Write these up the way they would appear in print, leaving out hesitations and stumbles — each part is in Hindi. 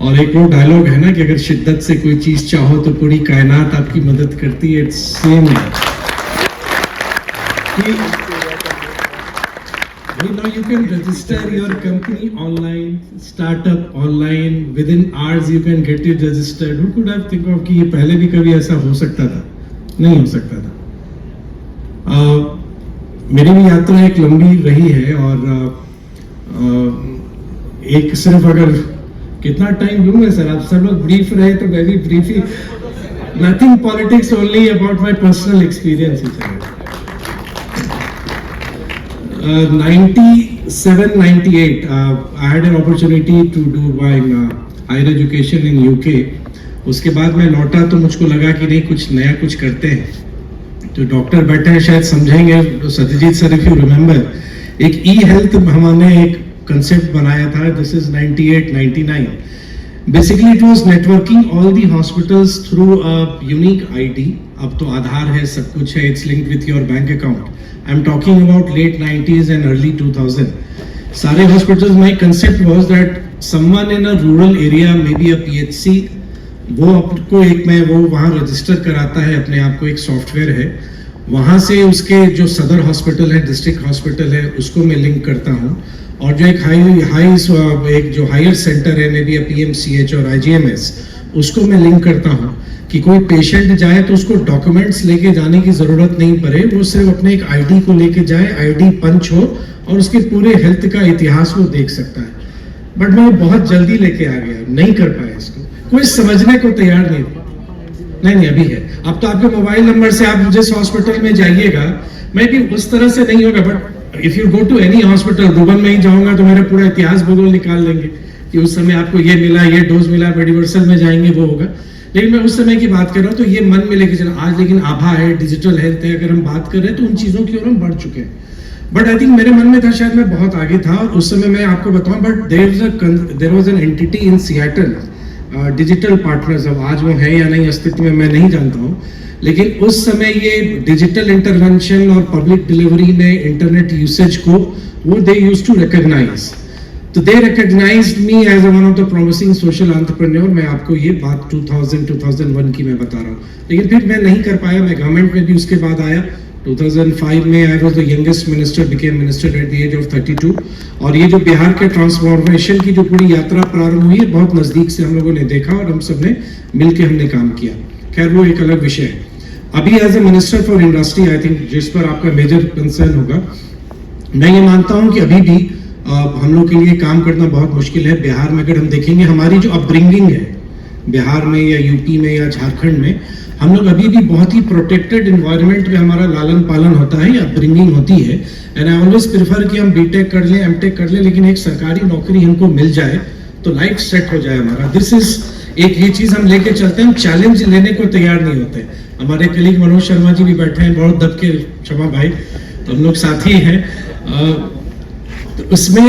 और एक वो डायलॉग है ना कि अगर शिद्दत से कोई चीज चाहो तो पूरी कायनात आपकी मदद करती है। इट्स सेम है कि now you can register your company online, startup online, within hours you can get it registered. Who could have think of कि ये पहले भी कभी ऐसा हो सकता था? नहीं हो सकता था। मेरी भी यात्रा एक लंबी रही है और एक सिर्फ अगर कितना टाइम लूँ मैं सर, आप सब लोग ब्रीफ रहे तो मैं भी brief he, nothing politics, only about my personal experience. 97-98 I had an opportunity to do my higher education in UK. उसके बाद मैं लौटा तो मुझको लगा कि नहीं कुछ नया कुछ करते हैं। तो डॉक्टर बैठे हैं शायद समझेंगे, Satyajit sir if you remember, एक ई हेल्थ हमने एक कंसेप्ट बनाया था। This is 98-99। Basically it was networking all the hospitals through a unique ID. अब तो आधार है, सब कुछ है, it's linked with your bank account. I'm talking about late 90s and early 2000. सारे hospitals, my concept was that someone in a rural area, maybe a PHC, वो आपको एक में वो वहाँ रजिस्टर कराता है अपने आप को, एक सॉफ्टवेयर है, वहाँ से उसके जो सदर हॉस्पिटल है, डिस्ट्रिक्ट हॉस्पिटल है, उसको मैं लिंक करता हूँ। और जो एक जो हायर सेंटर है, मे बी PMCH और IGMS, उसको मैं लिंक करता हूँ कि कोई पेशेंट जाए तो उसको डॉक्यूमेंट्स लेके जाने की जरूरत नहीं पड़े, वो सिर्फ अपने एक आईडी को लेके जाए, आईडी पंच हो और उसके पूरे हेल्थ का इतिहास वो देख सकता है। बट मैं बहुत जल्दी लेके आ गया, नहीं कर पाया इसको, कोई समझने को तैयार नहीं अभी है। अब तो आपके मोबाइल नंबर से आप जिस हॉस्पिटल में जाइएगा, मैं भी उस तरह से नहीं होगा, but if you go to any hospital, रुबन में ही जाऊंगा तो मेरा पूरा इतिहास भूगोल निकाल लेंगे कि उस समय आपको ये मिला, ये डोज मिला, मेडिवर्सल में जाएंगे वो होगा। लेकिन मैं उस समय की बात कर रहा हूँ तो ये मन में लेके चला। आज लेकिन आभा है, डिजिटल हेल्थ है, अगर हम बात कर रहे हैं तो उन चीज़ों की ओर हम बढ़ चुके हैं। बट आई थिंक मेरे मन में था, शायद मैं बहुत आगे था और उस समय मैं आपको बताऊं, but there was an entity in Seattle, Digital Partners. अब आज वो है या नहीं अस्तित्व में मैं नहीं जानता हूँ, लेकिन उस समय ये डिजिटल इंटरवेंशन और पब्लिक डिलीवरी में इंटरनेट यूसेज को वो दे यूज्ड टू रिकॉग्नाइज। तो they recognised me as one of the promising social entrepreneur. मैं आपको ये बात 2000-2001 की मैं बता रहा हूँ, लेकिन फिर मैं नहीं कर पाया। मैं गवर्नमेंट में भी उसके बाद आया। 2005 में I was the youngest minister, became minister at the age of 32। और ये जो बिहार के ट्रांसफॉर्मेशन की जो पूरी यात्रा प्रारंभ हुई है, बहुत नजदीक से हम लोगों ने देखा और हम सब ने मिलकर हमने काम किया। खैर वो एक अलग विषय है। अभी as a minister for industry, I think जिस पर आपका मेजर कंसर्न होगा, मैं ये मानता हूँ कि अभी भी हम लोग के लिए काम करना बहुत मुश्किल है। बिहार में अगर हम देखेंगे, हमारी जो अपब्रिंगिंग है बिहार में या यूपी में या झारखंड में, हम लोग अभी भी बहुत ही प्रोटेक्टेड एनवायरनमेंट में हमारा लालन पालन होता है, अपब्रिंगिंग होती है। एंड आई ऑलवेज प्रेफर कि हम बीटेक कर लें, एमटेक कर लें, लेकिन एक सरकारी नौकरी हमको मिल जाए तो लाइफ सेट हो जाए हमारा। दिस इज एक ये चीज हम लेके चलते हैं। हम चैलेंज लेने को तैयार नहीं होते। हमारे कलीग मनोज शर्मा जी भी बैठे हैं, बहुत दब के, क्षमा भाई, तो हम लोग साथी हैं। तो उसमें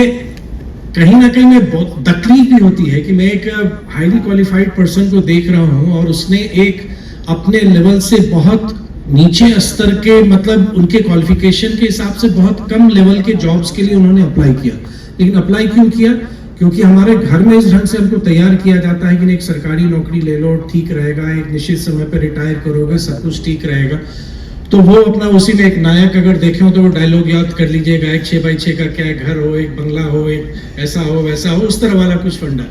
कहीं ना कहीं मैं बहुत तकलीफ भी होती है कि मैं एक हाईली क्वालिफाइड पर्सन को देख रहा हूं और उसने एक अपने लेवल से बहुत नीचे स्तर के, मतलब उनके क्वालिफिकेशन के हिसाब से बहुत कम लेवल के जॉब्स के लिए उन्होंने अप्लाई किया। लेकिन अप्लाई क्यों किया? क्योंकि हमारे घर में इस ढंग से हमको तैयार किया जाता है कि एक सरकारी नौकरी ले लो, ठीक रहेगा, एक निश्चित समय पर रिटायर करोगे, सब कुछ ठीक रहेगा। तो वो अपना उसी में एक नायक अगर देखे हो तो वो डायलॉग याद कर लीजिएगा, एक 6x6 का क्या घर हो, एक बंगला हो, एक ऐसा हो वैसा हो, उस तरह वाला कुछ फंडा।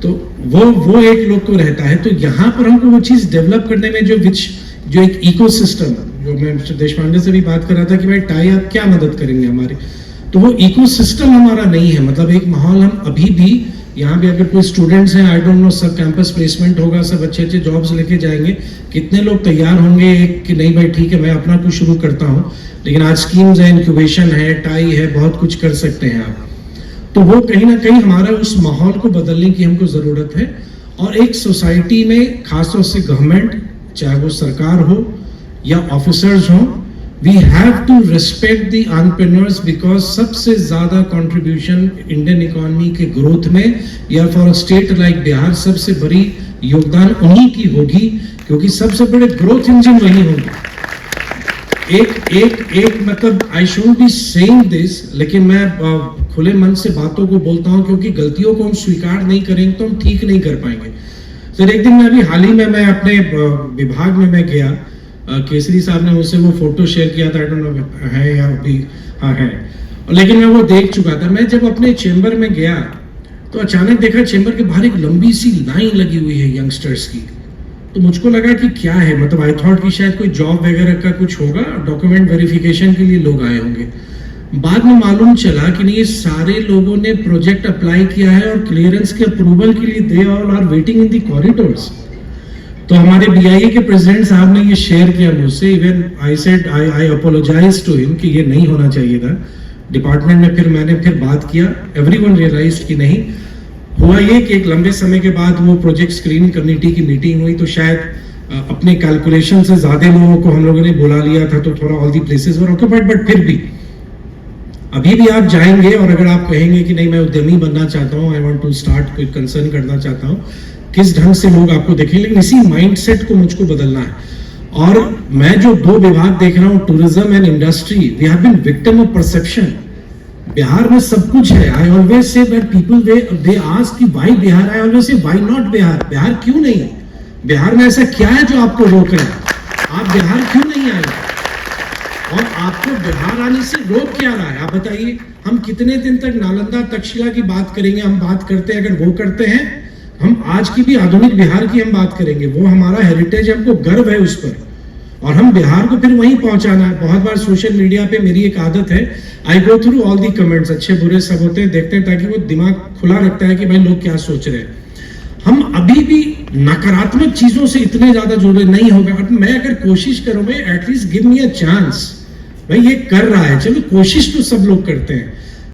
तो वो एक लोग को रहता है। तो यहाँ पर हमको वो चीज डेवलप करने में जो एक इकोसिस्टम, जो मैं देशपांडे से भी बात कर रहा था कि भाई टाई आप क्या मदद करेंगे हमारी, तो वो इकोसिस्टम हमारा नहीं है। मतलब एक माहौल हम अभी भी यहाँ भी, अगर कोई स्टूडेंट्स हैं, आई डोंट नो, सब कैंपस प्लेसमेंट होगा, सब अच्छे अच्छे जॉब्स लेके जाएंगे, कितने लोग तैयार होंगे कि नहीं भाई ठीक है मैं अपना कुछ शुरू करता हूँ। लेकिन आज स्कीम्स है, इंक्यूबेशन है, टाई है, बहुत कुछ कर सकते हैं आप। तो वो कहीं ना कहीं हमारा उस माहौल को बदलने की हमको जरूरत है। और एक सोसाइटी में खासतौर से गवर्नमेंट, चाहे वो सरकार हो या ऑफिसर्स हो, we have to respect the entrepreneurs, because सबसे ज्यादा कंट्रीब्यूशन इंडियन इकोनॉमी के ग्रोथ में या for a state like Bihar सबसे बड़ी योगदान उन्हीं की होगी, क्योंकि सबसे बड़े ग्रोथ इंजन वही होंगे। एक मतलब I should be saying this, लेकिन मैं खुले मन से बातों को बोलता हूं, क्योंकि गलतियों को हम स्वीकार नहीं करेंगे तो हम ठीक नहीं कर पाएंगे। सर एक दिन मैं अभी हाल ही में मैं अपने विभाग में मैं गया, केसरी साहब ने मुझसे वो फोटो शेयर किया था, आई डोंट नो है या अभी, हाँ है, लेकिन मैं वो देख चुका था। मैं जब अपने चेंबर में गया तो अचानक देखा चेंबर के बाहर एक लंबी सी लाइन लगी हुई है यंगस्टर्स की। तो मुझको लगा कि क्या है, मतलब आई थॉट कि शायद कोई जॉब वगैरह का कुछ होगा, डॉक्यूमेंट वेरिफिकेशन के लिए लोग आए होंगे। बाद में मालूम चला कि नहीं, ये सारे लोगों ने प्रोजेक्ट अप्लाई किया है और क्लियरेंस के अप्रूवल के लिए they all are waiting in the corridors. तो हमारे बीआईए के प्रेसिडेंट साहब ने ये शेयर किया मुझसे, even I said I apologise to him कि ये नहीं होना चाहिए था डिपार्टमेंट में। फिर मैंने बात किया, एवरीवन रियलाइज्ड कि नहीं, हुआ ये कि एक लंबे समय के बाद वो प्रोजेक्ट स्क्रीनिंग कमेटी की मीटिंग हुई, तो शायद अपने कैलकुलेशन से ज्यादा लोगों को हम लोगों ने बुला लिया था, तो थोड़ा all the places were occupied. But फिर भी अभी भी आप जाएंगे और अगर आप कहेंगे कि नहीं मैं उद्यमी बनना चाहता हूँ, आई वांट टू स्टार्ट, कोई कंसर्न करना चाहता हूँ, किस ढंग से लोग आपको देखेंगे, लेकिन इसी माइंडसेट को मुझको बदलना है। और मैं जो दो विभाग देख रहा हूँ, tourism and industry, we have been victim of perception. Bihar में सब कुछ है। I always say that people they ask कि why Bihar, I always say why not Bihar, Bihar क्यों नहीं? बिहार में ऐसा क्या है जो आपको रोक रहा है? आप बिहार क्यों नहीं आए? और आपको बिहार आने से रोक क्या रहा है, आप बताइए। हम कितने दिन तक नालंदा तक्षशिला की बात करेंगे? हम बात करते हैं, अगर वो करते हैं, हम आज की भी आधुनिक बिहार की हम बात करेंगे, वो हमारा हेरिटेज, हमको गर्व है उस पर, और हम बिहार को फिर वहीं पहुंचाना है। बहुत बार सोशल मीडिया पे मेरी एक आदत है, I go through all the comments, अच्छे बुरे सब होते हैं, देखते हैं, ताकि वो दिमाग खुला रखता है कि भाई लोग क्या सोच रहे हैं। हम अभी भी नकारात्मक चीजों से इतने ज्यादा जुड़े नहीं होगा। मैं अगर कोशिश करूं, मैं at least give me a chance, भाई ये कर रहा है, चलो कोशिश तो सब लोग करते हैं।